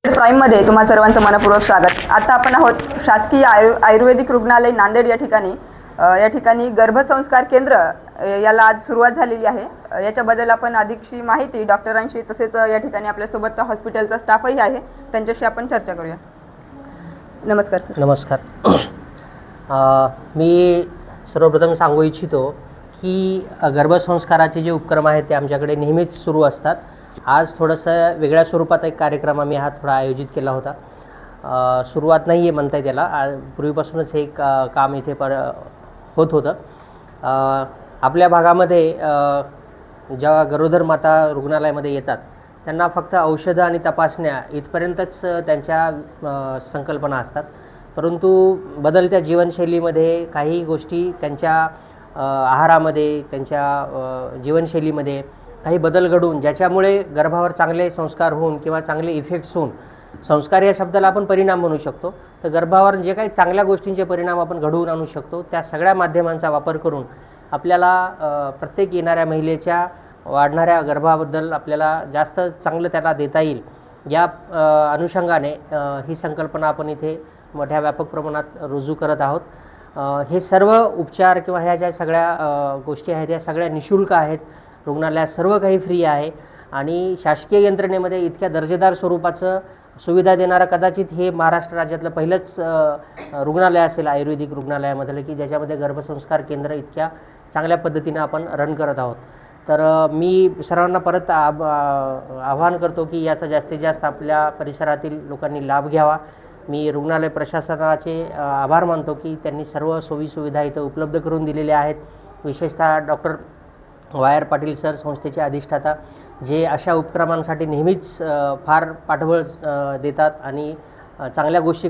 प्राईममध्ये तुम्हा सर्वांचं मनपूर्वक स्वागत। आता आपण आहोत शासकीय आयुर्वेदिक रुग्णालय नांदेड या ठिकाणी। या ठिकाणी गर्भसंस्कार केंद्र याला आज सुरुवात झालेली आहे। याच्याबद्दल आपण अधिकची माहिती डॉक्टरांशी तसेच या ठिकाणी आपल्यासोबत हॉस्पिटलचा स्टाफही आहे, त्यांच्याशी आपण चर्चा करूया। नमस्कार सर। नमस्कार। मी सर्वप्रथम सांगू इच्छितो की गर्भसंस्काराचे जे उपक्रम आहेत ते आमच्याकडे नेहमीच सुरू असतात। आज थोडंसं वेगळ्या स्वरूपात एक कार्यक्रम आम्ही थोडा आयोजित केला होता। सुरुवात नाही आहे म्हणता येईल त्याला, पूर्वीपासूनच हे काम इथे होत होतं। आपल्या भागामध्ये ज्या गरोदर माता रुग्णालयामध्ये येतात त्यांना फक्त औषधं आणि तपासण्या इथपर्यंतच त्यांच्या संकल्पना असतात, परंतु बदलत्या जीवनशैलीमध्ये काही गोष्टी त्यांच्या आहारामध्ये, त्यांच्या जीवनशैलीमध्ये काही बदल घडून ज्याच्यामुळे गर्भावर चांगले संस्कार होऊन किंवा चांगले इफेक्ट्स होऊन, संस्कार या शब्दाला आपण परिणाम म्हणू शकतो, तर गर्भावर जे काही चांगल्या गोष्टींचे परिणाम आपण घडवून आणू शकतो त्या सगळ्या माध्यमांचा वापर करून आपल्याला प्रत्येक येणाऱ्या महिलेच्या वाढणाऱ्या गर्भाबद्दल आपल्याला जास्त चांगलं त्यांना देता येईल या अनुषंगाने ही संकल्पना आपण इथे मोठ्या व्यापक प्रमाणात रुजू करत आहोत। हे सर्व उपचार किंवा ह्या ज्या सगळ्या गोष्टी आहेत या सगळ्या निःशुल्क आहेत। रुग्णालयात सर्व काही फ्री आहे आणि शासकीय यंत्रणेमध्ये इतक्या दर्जेदार स्वरूपाचं सुविधा देणारं कदाचित हे महाराष्ट्र राज्यातलं पहिलंच रुग्णालय असेल आयुर्वेदिक रुग्णालयामधलं की ज्याच्यामध्ये गर्भसंस्कार केंद्र इतक्या चांगल्या पद्धतीनं आपण रन करत आहोत। तर मी सर्वांना परत आवाहन करतो की याचा जास्तीत जास्त आपल्या परिसरातील लोकांनी लाभ घ्यावा। मी रुग्णालय प्रशासनाचे आभार मानतो की त्यांनी सर्व सोयीसुविधा इथं उपलब्ध करून दिलेल्या आहेत। विशेषतः डॉक्टर वायर पाटील सर संस्थेचे अधिष्ठाता जे अशा उपक्रमांसाठी नेहमीच फार पाठबळ देतात आणि चांगल्या गोष्टी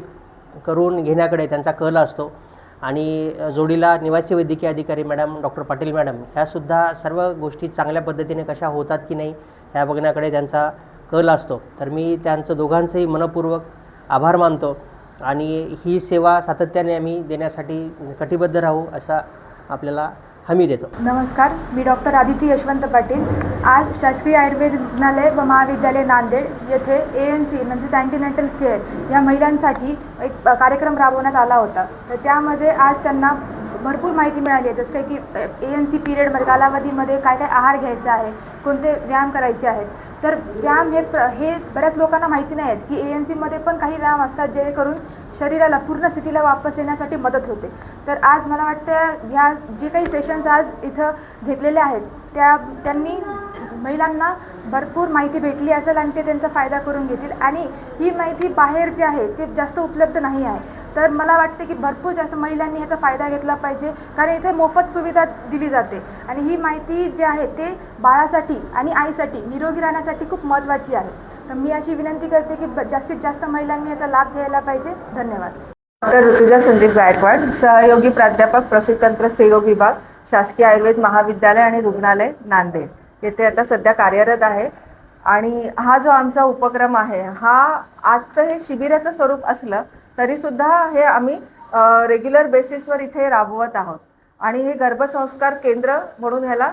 करून घेण्याकडे त्यांचा कल असतो। आणि जोडीला निवासी वैद्यकीय अधिकारी मॅडम डॉक्टर पाटील मॅडम ह्यासुद्धा सर्व गोष्टी चांगल्या पद्धतीने कशा होतात की नाही ह्या बघण्याकडे त्यांचा कल असतो। तर मी त्यांचं दोघांचंही मनपूर्वक आभार मानतो आणि ही सेवा सातत्याने आम्ही देण्यासाठी कटिबद्ध राहू असा आपल्याला हमी देतो। नमस्कार, मी डॉक्टर आदिती यशवंत पाटील। आज शासकीय आयुर्वेद रुग्णालय व महाविद्यालय नांदेड येथे ANC म्हणजेच अँटीनेटल केअर या महिलांसाठी एक कार्यक्रम राबवण्यात आला होता। तर त्यामध्ये आज त्यांना भरपूर माहिती मिळाली आहे, जसं की ANC पिरियडमध्ये कालावधीमध्ये काय काय आहार घ्यायचा आहे, कोणते व्यायाम करायचे आहेत। तर व्यायाम हे बऱ्याच लोकांना माहिती नाही आहेत की ANCमध्ये पण काही व्यायाम असतात जेणेकरून शरीराला पूर्ण स्थितीला वापस येण्यासाठी मदत होते। तर आज मला वाटतं ह्या जे काही सेशन्स आज इथं घेतलेले आहेत त्यांनी महिलांना भरपूर माहिती भेटली असेल आणि ते त्यांचा फायदा करून घेतील आणि ही माहिती बाहेर जे आहे ते जास्त उपलब्ध नाही आहे। तर मला वाटते की भरपूर जास्त महिलांनी ह्याचा फायदा घेतला पाहिजे, कारण इथे मोफत सुविधा दिली जाते आणि ही माहिती जे आहे ते बाळासाठी आणि आईसाठी निरोगी राहण्यासाठी खूप महत्त्वाची आहे। तर मी अशी विनंती करते की जास्तीत जास्त महिलांनी याचा लाभ घ्यायला पाहिजे। धन्यवाद। डॉक्टर ऋतुजा संदीप गायकवाड, सहयोगी प्राध्यापक प्रसूतितंत्र स्त्रीरोग विभाग, शासकीय आयुर्वेद महाविद्यालय आणि रुग्णालय नांदेड येथे आता सध्या कार्यरत आहे। आणि हा जो आमचा उपक्रम आहे हा आजचं हे शिबिराचं स्वरूप असलं तरीसुद्धा हे आम्ही रेग्युलर बेसिसवर इथे राबवत आहोत आणि हे गर्भसंस्कार केंद्र म्हणून ह्याला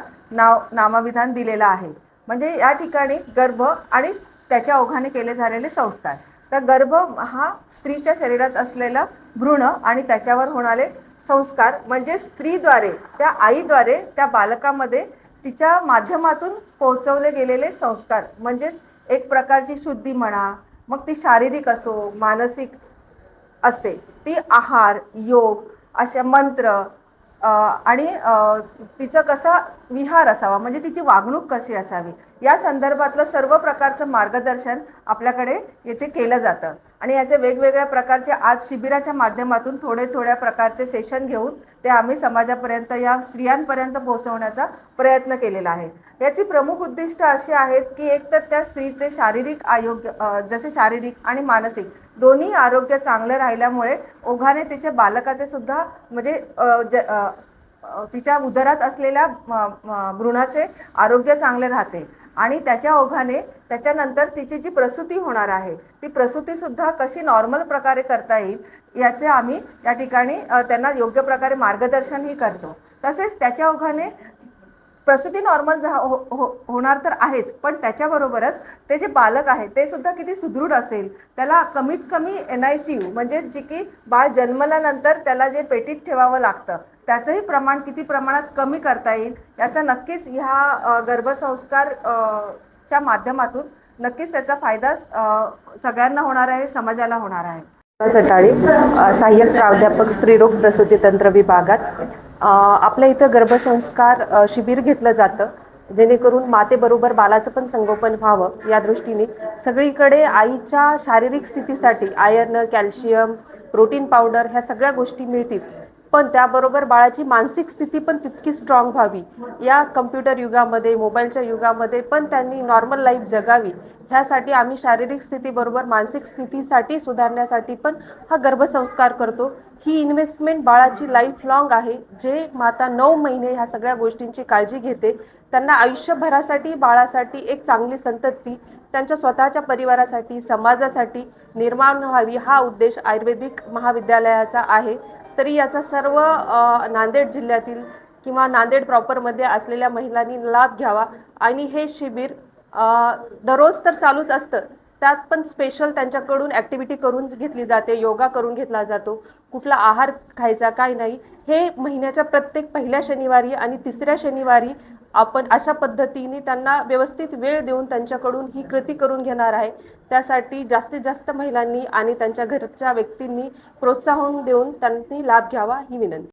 नामविधान दिलेलं आहे। म्हणजे या ठिकाणी गर्भ आणि त्याच्या ओघाने केले झालेले संस्कार। तर गर्भ हा स्त्रीच्या शरीरात असलेला भ्रूण आणि त्याच्यावर होणारे संस्कार म्हणजे स्त्रीद्वारे त्या आईद्वारे त्या बालकामध्ये तिच्या माध्यमातून पोहोचवले गेलेले संस्कार, म्हणजेच एक प्रकारची शुद्धी म्हणा, मग ती शारीरिक असो मानसिक असते, ती आहार योग अशा मंत्र आणि तिचं कसा विहार असावा म्हणजे तिची वागणूक कशी असावी या संदर्भातलं सर्व प्रकारचं मार्गदर्शन आपल्याकडे येथे केलं जातं। आणि याचे वेगवेगळ्या प्रकारचे आज शिबिराच्या माध्यमातून थोड्या प्रकारचे सेशन घेऊन ते आम्ही समाजापर्यंत या स्त्रियांपर्यंत पोहोचवण्याचा प्रयत्न केलेला आहे। याची प्रमुख उद्दिष्ट अशी आहेत की एक तर त्या स्त्रीचे शारीरिक आरोग्य जसे शारीरिक आणि मानसिक दोन्ही आरोग्य चांगले राहिल्यामुळे ओघाने तिच्या बालकाचे सुद्धा म्हणजे तिच्या उदरात असलेल्या भ्रूणाचे आरोग्य चांगले राहते आणि त्याच्या ओघाने त्याच्यानंतर तिची जी प्रसूती होणार आहे ती प्रसूतीसुद्धा कशी नॉर्मल प्रकारे करता येईल याचे आम्ही या ठिकाणी त्यांना योग्य प्रकारे मार्गदर्शनही करतो। तसेच त्याच्या ओघाने प्रसूती नॉर्मल होणार तर आहेच, पण त्याच्याबरोबरच ते जे बालक आहे ते सुद्धा किती सुदृढ असेल, त्याला कमीत कमी NICU म्हणजे जी की बाळ जन्मल्यानंतर त्याला जे पेटीत ठेवावं लागतं त्याचंही प्रमाण किती प्रमाणात कमी करता येईल याचा नक्कीच ह्या गर्भसंस्कार च्या माध्यमातून नक्कीच त्याचा फायदा सगळ्यांना होणार आहे, समाजाला होणार आहे. सटाळे सहाय्यक प्राध्यापक स्त्रीरोग प्रसूती तंत्र विभागात आपल्या इथं गर्भसंस्कार शिबिर घेतलं जातं, जेणेकरून मातेबरोबर बालाचं पण संगोपन व्हावं या दृष्टीने सगळीकडे आईच्या शारीरिक स्थितीसाठी आयर्न, कॅल्शियम, प्रोटीन पावडर ह्या सगळ्या गोष्टी मिळतील, पण त्याबरोबर बाळाची मानसिक स्थिती पण तितकी स्ट्रॉंग व्हावी, या कम्प्युटर युगामध्ये, मोबाईलच्या युगामध्ये पण त्यांनी नॉर्मल लाईफ जगावी ह्यासाठी आम्ही शारीरिक स्थितीबरोबर मानसिक स्थितीसाठी सुधारण्यासाठी पण हा गर्भसंस्कार करतो. ही इन्व्हेस्टमेंट बाळाची लाईफ लॉंग आहे. जे माता 9 महिने ह्या सगळ्या गोष्टींची काळजी घेते त्यांना आयुष्यभरासाठी बाळासाठी एक चांगली संतती त्यांच्या स्वतःच्या परिवारासाठी, समाजासाठी निर्माण व्हावी हा उद्देश आयुर्वेदिक महाविद्यालयाचा आहे. तरी याचा सर्व नांदेड जिल्ह्यातील किंवा नांदेड प्रॉपरमध्ये असलेल्या महिलांनी लाभ घ्यावा आणि हे शिबिर दररोज तर चालूच असतं, त्यात पण स्पेशल त्यांच्याकडून ॲक्टिव्हिटी करून घेतली जाते, योगा करून घेतला जातो, कुठला आहार खायचा काय नाही, हे महिन्याच्या प्रत्येक पहिल्या शनिवारी आणि तिसऱ्या शनिवारी आपण अशा पद्धतीने त्यांना व्यवस्थित वेळ देऊन त्यांच्याकडून ही कृती करून घेणार आहे. त्यासाठी जास्तीत जास्त महिलांनी आणि त्यांच्या घरच्या व्यक्तींनी प्रोत्साहन देऊन त्यांनी लाभ घ्यावा ही विनंती.